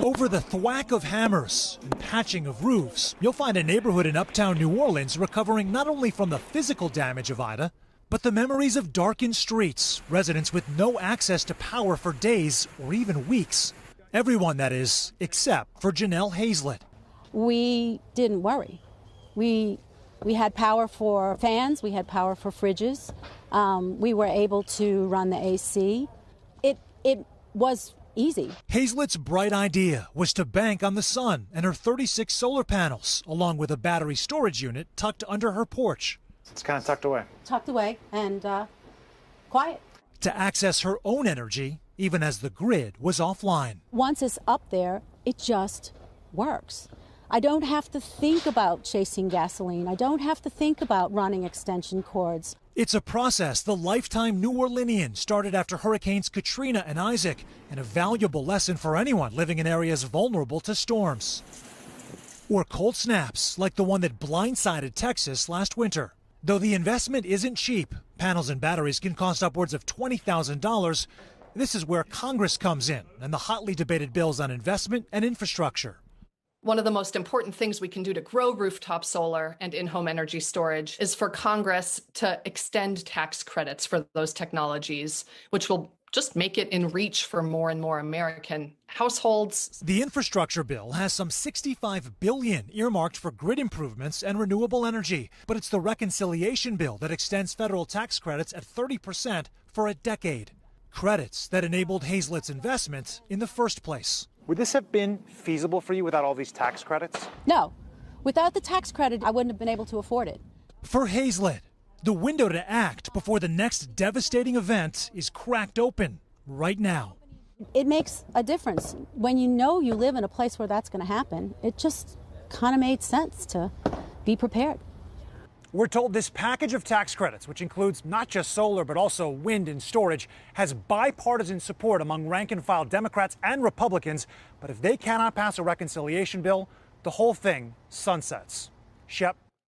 Over the thwack of hammers and patching of roofs, you'll find a neighborhood in uptown New Orleans recovering not only from the physical damage of Ida, but the memories of darkened streets, residents with no access to power for days or even weeks. Everyone, that is, except for Janelle Hazlett. We didn't worry. We had power for fans, we had power for fridges, we were able to run the AC. It was easy. Hazlett's bright idea was to bank on the sun and her 36 solar panels, along with a battery storage unit tucked under her porch. It's kind of tucked away. Tucked away and quiet. To access her own energy, even as the grid was offline. Once it's up there, it just works. I don't have to think about chasing gasoline. I don't have to think about running extension cords. It's a process the lifetime New Orleanian started after Hurricanes Katrina and Isaac, and a valuable lesson for anyone living in areas vulnerable to storms. Or cold snaps, like the one that blindsided Texas last winter. Though the investment isn't cheap, panels and batteries can cost upwards of $20,000. This is where Congress comes in and the hotly debated bills on investment and infrastructure. One of the most important things we can do to grow rooftop solar and in-home energy storage is for Congress to extend tax credits for those technologies, which will just make it in reach for more and more American households. The infrastructure bill has some $65 billion earmarked for grid improvements and renewable energy, but it's the reconciliation bill that extends federal tax credits at 30% for a decade. Credits that enabled Hazlett's investment in the first place. Would this have been feasible for you without all these tax credits? No. Without the tax credit, I wouldn't have been able to afford it. For Hazlett, the window to act before the next devastating event is cracked open right now. It makes a difference. When you know you live in a place where that's going to happen, it just kind of made sense to be prepared. We're told this package of tax credits, which includes not just solar but also wind and storage, has bipartisan support among rank-and-file Democrats and Republicans. But if they cannot pass a reconciliation bill, the whole thing sunsets. Shep.